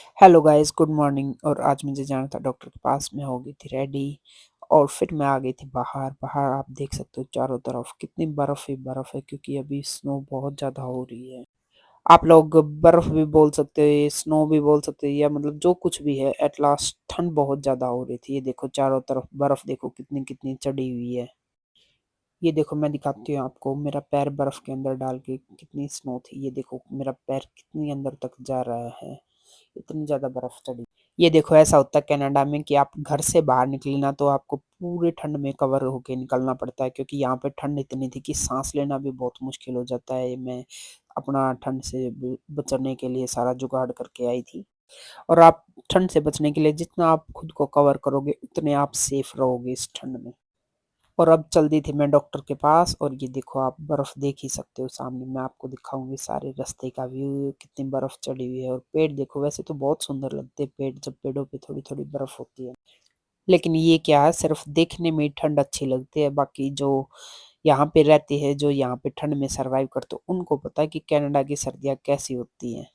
Hello guys, good morning. और आज मुझे जाना था डॉक्टर के पास। मैं हो गई थी रेडी और फिर मैं आ गई थी बाहर। बाहर आप देख सकते हो चारों तरफ कितनी बर्फ ही बर्फ है, क्योंकि अभी स्नो बहुत ज़्यादा हो रही है। आप लोग बर्फ भी बोल सकते हो, स्नो भी बोल सकते हो, या मतलब जो कुछ भी है। एट लास्ट ठंड बहुत ज़्यादा हो रही थी। ये देखो चारों तरफ बर्फ, देखो कितनी कितनी चढ़ी हुई है। ये देखो मैं दिखाती हूँ आपको, मेरा पैर बर्फ के अंदर डाल के कितनी स्नो थी। ये देखो मेरा पैर कितनी अंदर तक जा रहा है, इतनी ज़्यादा बर्फ चढ़ी। ये देखो ऐसा होता है कनाडा में कि आप घर से बाहर निकले ना तो आपको पूरे ठंड में कवर होके निकलना पड़ता है, क्योंकि यहाँ पे ठंड इतनी थी कि सांस लेना भी बहुत मुश्किल हो जाता है। मैं अपना ठंड से बचने के लिए सारा जुगाड़ करके आई थी। और आप ठंड से बचने के लिए जितना आप खुद को कवर करोगे उतने आप सेफ रहोगे इस ठंड में। और अब चल दी थी मैं डॉक्टर के पास। और ये देखो आप बर्फ देख ही सकते हो सामने। मैं आपको दिखाऊंगी सारे रास्ते का व्यू, कितनी बर्फ चढ़ी हुई है। और पेड़ देखो, वैसे तो बहुत सुंदर लगते हैं पेड़ जब पेड़ों पे थोड़ी थोड़ी बर्फ होती है। लेकिन ये क्या है, सिर्फ देखने में ही ठंड अच्छी लगती है। बाकी जो यहाँ पे रहते हैं, जो यहाँ पे ठंड में सरवाइव करते हैं, उनको पता है कि कनाडा की सर्दियाँ कैसी होती हैं।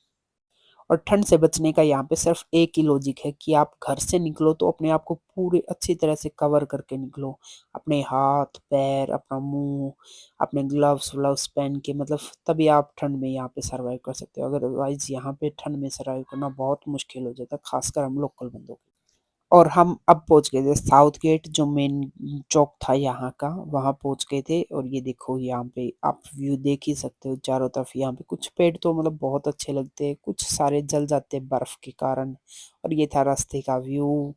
और ठंड से बचने का यहाँ पे सिर्फ एक ही लॉजिक है कि आप घर से निकलो तो अपने आप को पूरे अच्छी तरह से कवर करके निकलो। अपने हाथ पैर, अपना मुंह, अपने ग्लव्स व्लव्स पहन के, मतलब तभी आप ठंड में यहाँ पे सरवाइव कर सकते हो। अदरवाइज यहाँ पे ठंड में सरवाइव करना बहुत मुश्किल हो जाता है, खासकर हम लोकल बंदों को। और हम अब पहुंच गए थे साउथ गेट, जो मेन चौक था यहाँ का, वहां पहुंच गए थे। और ये देखो यहाँ पे आप व्यू देख ही सकते हो चारों तरफ। यहाँ पे कुछ पेड़ तो मतलब बहुत अच्छे लगते हैं, कुछ सारे जल जाते हैं बर्फ के कारण। और ये था रास्ते का व्यू।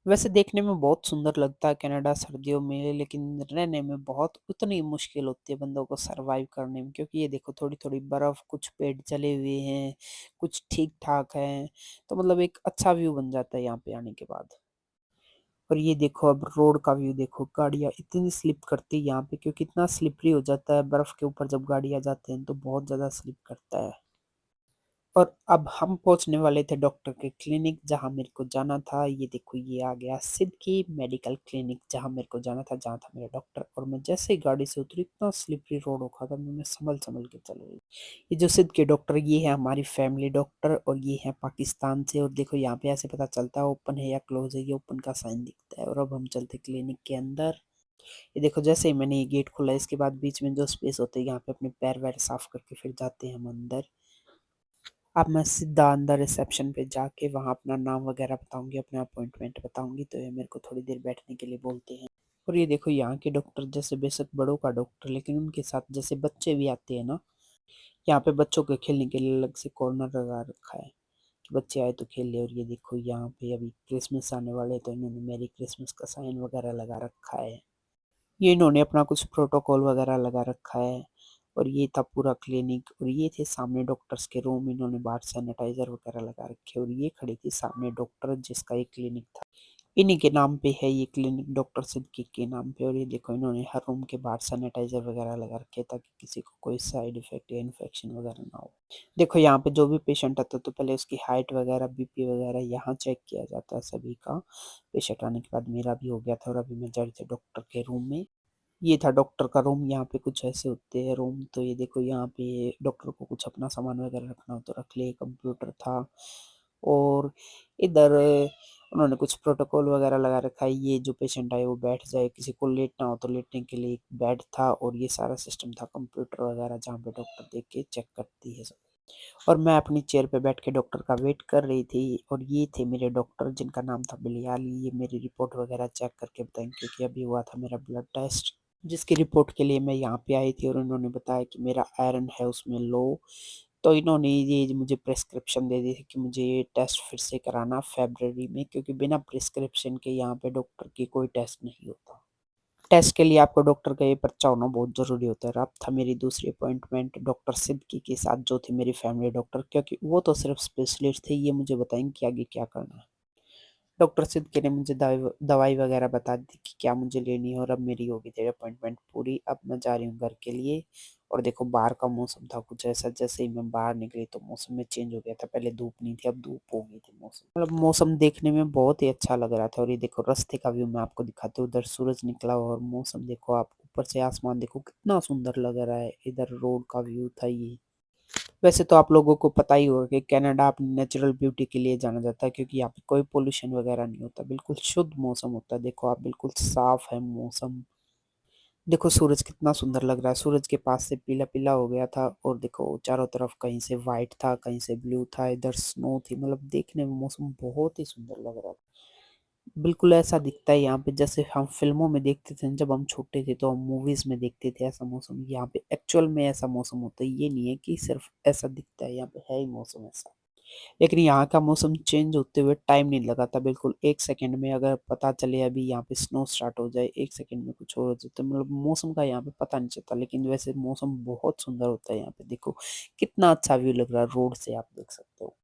वैसे देखने में बहुत सुंदर लगता है कनाडा सर्दियों में, लेकिन रहने में बहुत उतनी मुश्किल होती है बंदों को सरवाइव करने में, क्योंकि ये देखो थोड़ी थोड़ी बर्फ, कुछ पेड़ जले हुए हैं, कुछ ठीक ठाक हैं। तो मतलब एक अच्छा व्यू बन जाता है यहाँ पे आने के बाद। और ये देखो अब रोड का व्यू देखो, गाड़ियाँ इतनी स्लिप करती है यहाँ पे, क्योंकि इतना स्लिपरी हो जाता है बर्फ के ऊपर जब गाड़ियाँ जाते हैं तो बहुत ज़्यादा स्लिप करता है। और अब हम पहुंचने वाले थे डॉक्टर के क्लिनिक, जहां मेरे को जाना था। ये देखो ये आ गया सिद्ध की मेडिकल क्लिनिक, जहां मेरे को जाना था, जहां था मेरा डॉक्टर। और मैं जैसे ही गाड़ी से उतरी, इतना स्लिपरी रोड हो था, मैं संभल संभल के चल रही। ये जो सिद्ध के डॉक्टर, ये है हमारी फैमिली डॉक्टर, और ये है पाकिस्तान से। और देखो यहाँ पे ऐसे पता चलता है ओपन है या क्लोज है, ये ओपन का साइन दिखता है। और अब हम चलते क्लिनिक के अंदर। ये देखो जैसे ही मैंने ये गेट खोला, इसके बाद बीच में जो स्पेस होते हैं, यहाँ पे अपने पैर वैर साफ करके फिर जाते हैं हम अंदर। अब मैं सीधा अंदर रिसेप्शन पे जाके वहाँ अपना नाम वगैरह बताऊंगी, अपना अपॉइंटमेंट बताऊंगी, तो ये मेरे को थोड़ी देर बैठने के लिए बोलते हैं। और ये देखो यहाँ के डॉक्टर जैसे बेशक बड़ों का डॉक्टर, लेकिन उनके साथ जैसे बच्चे भी आते हैं ना, यहाँ पे बच्चों के खेलने के लिए अलग से कॉर्नर लगा रखा है कि बच्चे आए तो खेल ले। और ये देखो यहाँ पे अभी क्रिसमस आने वाले हैं, तो इन्होंने मेरी क्रिसमस का साइन वगैरह लगा रखा है। ये इन्होंने अपना कुछ प्रोटोकॉल वगैरह लगा रखा है। और ये था पूरा क्लिनिक। और ये थे सामने डॉक्टर्स के रूम, इन्होंने बाहर सैनिटाइजर वगैरह लगा रखे। और ये खड़ी थी सामने डॉक्टर, जिसका ये क्लिनिक था। इन्हीं के नाम पे है ये क्लिनिक, डॉक्टर सिद्दीकी के नाम पे। और ये देखो इन्होंने हर रूम के बाहर सैनिटाइजर वगैरह लगा रखे, ताकि किसी को कोई साइड इफेक्ट या इन्फेक्शन वगैरह ना हो। देखो यहाँ पे जो भी पेशेंट आता है तो पहले उसकी हाइट वगैरह, बीपी वगैरह यहाँ चेक किया जाता है सभी का। पेशेंट आने के बाद मेरा भी हो गया था। और अभी मैं जा रही थी डॉक्टर के रूम में। ये था डॉक्टर का रूम। यहाँ पे कुछ ऐसे होते हैं रूम। तो ये देखो यहाँ पे डॉक्टर को कुछ अपना सामान वगैरह रखना हो तो रख ले, कंप्यूटर था। और इधर उन्होंने कुछ प्रोटोकॉल वगैरह लगा रखा है, ये जो पेशेंट आए वो बैठ जाए, किसी को लेटना हो तो लेटने के लिए एक बेड था। और ये सारा सिस्टम था कंप्यूटर वगैरह, जहाँ पे डॉक्टर देख के चेक करती है सब। और मैं अपनी चेयर पे बैठ के डॉक्टर का वेट कर रही थी। और ये थे मेरे डॉक्टर, जिनका नाम था बिलियाली। ये मेरी रिपोर्ट वगैरह चेक करके बताएंगे, क्योंकि अभी हुआ था मेरा ब्लड टेस्ट, जिसकी रिपोर्ट के लिए मैं यहाँ पे आई थी। और उन्होंने बताया कि मेरा आयरन है उसमें लो। तो इन्होंने ये मुझे प्रेस्क्रिप्शन दे दी थी कि मुझे ये टेस्ट फिर से कराना फरवरी में, क्योंकि बिना प्रिस्क्रिप्शन के यहाँ पे डॉक्टर की कोई टेस्ट नहीं होता। टेस्ट के लिए आपको डॉक्टर का ये पर्चा होना बहुत ज़रूरी होता है। अब था मेरी दूसरी अपॉइंटमेंट डॉक्टर सिद्दीकी के साथ, जो थे मेरी फैमिली डॉक्टर, क्योंकि वो तो सिर्फ स्पेशलिस्ट थे, ये मुझे बताएंगे कि आगे क्या करना है। डॉक्टर सिद्दीकी ने मुझे दवाई वगैरह बता दी कि क्या मुझे लेनी है। और अब मेरी हो गई थी अपॉइंटमेंट पूरी। अब मैं जा रही हूँ घर के लिए। और देखो बाहर का मौसम था कुछ ऐसा, जैसे ही मैं बाहर निकली तो मौसम में चेंज हो गया था। पहले धूप नहीं थी, अब धूप हो गई थी। मौसम मतलब मौसम देखने में बहुत ही अच्छा लग रहा था। और ये देखो रास्ते का व्यू मैं आपको दिखाती हूँ, उधर सूरज निकला हुआ और मौसम देखो, आप ऊपर से आसमान देखो कितना सुंदर लग रहा है। इधर रोड का व्यू था ये। वैसे तो आप लोगों को पता ही होगा कि कनाडा अपनी नेचुरल ब्यूटी के लिए जाना जाता है क्योंकि यहाँ पे कोई पोल्यूशन वगैरह नहीं होता, बिल्कुल शुद्ध मौसम होता है। देखो आप बिल्कुल साफ है मौसम। देखो सूरज कितना सुंदर लग रहा है, सूरज के पास से पीला-पीला हो गया था और देखो चारों तरफ कहीं से व्हाइट था, कहीं से ब्लू था, इधर स्नो थी, मतलब देखने में मौसम बहुत ही सुंदर लग रहा था। बिल्कुल ऐसा दिखता है यहाँ पे जैसे हम फ़िल्मों में देखते थे ना, जब हम छोटे थे तो हम मूवीज़ में देखते थे ऐसा मौसम, यहाँ पे एक्चुअल में ऐसा मौसम होता है। ये नहीं है कि सिर्फ़ ऐसा दिखता है, यहाँ पे है ही मौसम ऐसा। लेकिन यहाँ का मौसम चेंज होते हुए टाइम नहीं लगा था, बिल्कुल 1 सेकंड में अगर पता चले अभी यहाँ पे स्नो स्टार्ट हो जाए, 1 सेकंड में कुछ और हो जाए तो मतलब मौसम का यहाँ पे पता नहीं चलता। लेकिन वैसे मौसम बहुत सुंदर होता है यहाँ पे, देखो कितना अच्छा व्यू लग रहा है, रोड से आप देख सकते हो।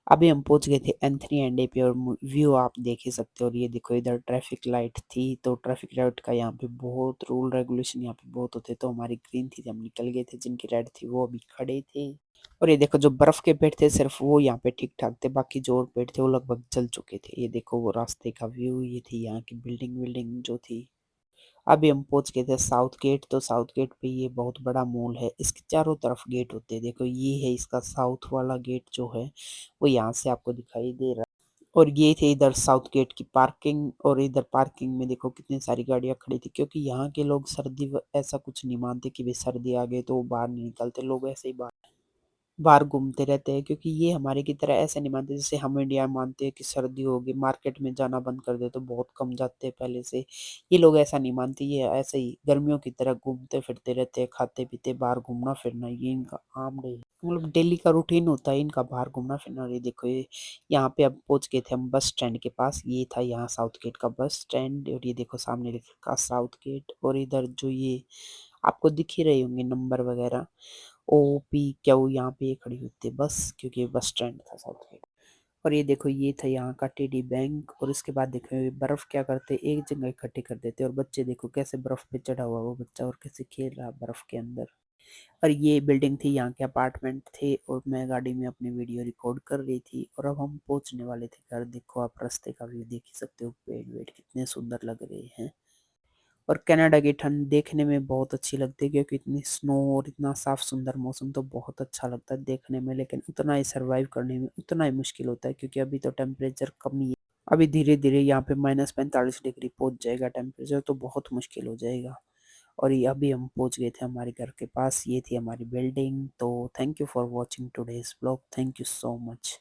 अभी हम पहुंच गए थे एंथनी एंडे पे और व्यू आप देख ही सकते हो। और ये देखो इधर ट्रैफिक लाइट थी, तो ट्रैफिक लाइट का यहाँ पे बहुत रूल रेगुलेशन यहाँ पे बहुत होते, तो हमारी ग्रीन थी तो हम निकल गए थे, जिनकी रेड थी वो अभी खड़े थे। और ये देखो जो बर्फ के पेड़ थे सिर्फ वो यहाँ पे ठीक ठाक थे, बाकी जो और पेड़ थे वो लगभग जल चुके थे। ये देखो वो रास्ते का व्यू, ये थी यहाँ की बिल्डिंग विल्डिंग जो थी। अभी हम पहुंच गए थे साउथ गेट, तो साउथ गेट पे ये बहुत बड़ा मॉल है, इसके चारों तरफ गेट होते हैं। देखो ये है इसका साउथ वाला गेट जो है, वो यहाँ से आपको दिखाई दे रहा है। और ये थे इधर साउथ गेट की पार्किंग, और इधर पार्किंग में देखो कितनी सारी गाड़ियां खड़ी थी, क्योंकि यहाँ के लोग ऐसा कुछ नहीं मानते कि भाई सर्दी आ गई तो वो बाहर नहीं निकलते, लोग ऐसे ही बाहर घूमते रहते हैं। क्योंकि ये हमारे की तरह ऐसे नहीं मानते जैसे हम इंडिया में मानते हैं कि सर्दी होगी मार्केट में जाना बंद कर दे तो बहुत कम जाते हैं पहले से। ये लोग ऐसा नहीं मानते, ये ऐसे ही गर्मियों की तरह घूमते फिरते रहते हैं, खाते पीते बाहर घूमना फिरना, ये इनका आम डे, मतलब डेली का रूटीन होता है इनका बाहर घूमना फिरना। और ये देखो ये यहाँ पे अब पहुंच गए थे हम बस स्टैंड के पास, ये था यहाँ साउथ गेट का बस स्टैंड। और ये देखो सामने लिखा साउथ गेट, और इधर जो ये आपको दिख ही रहे होंगे नंबर वगैरह, OPQ यहाँ पे ये खड़ी होती है बस, क्योंकि ये बस स्टैंड था साउथ गेट। और ये देखो ये था यहाँ का टीडी बैंक। और इसके बाद देखो ये बर्फ क्या करते, एक जगह इकट्ठे कर देते, और बच्चे देखो कैसे बर्फ पे चढ़ा हुआ वो बच्चा और कैसे खेल रहा बर्फ के अंदर। और ये बिल्डिंग थी, यहाँ के अपार्टमेंट थे, और मैं गाड़ी में अपनी वीडियो रिकॉर्ड कर रही थी। और अब हम पहुंचने वाले थे घर। देखो आप रास्ते का व्यू देख ही सकते हो, पेड़ वेड़ कितने सुंदर लग रहे हैं। और कनाडा की ठंड देखने में बहुत अच्छी लगती है, क्योंकि इतनी स्नो और इतना साफ सुंदर मौसम तो बहुत अच्छा लगता है देखने में। लेकिन उतना ही सरवाइव करने में उतना ही मुश्किल होता है, क्योंकि अभी तो टेम्परेचर कम ही है। अभी धीरे धीरे यहाँ पे -45 डिग्री पहुंच जाएगा टेम्परेचर, तो बहुत मुश्किल हो जाएगा। और ये अभी हम पहुंच गए थे हमारे घर के पास, ये थी हमारी बिल्डिंग। तो thank you for watching today's blog, thank you so much.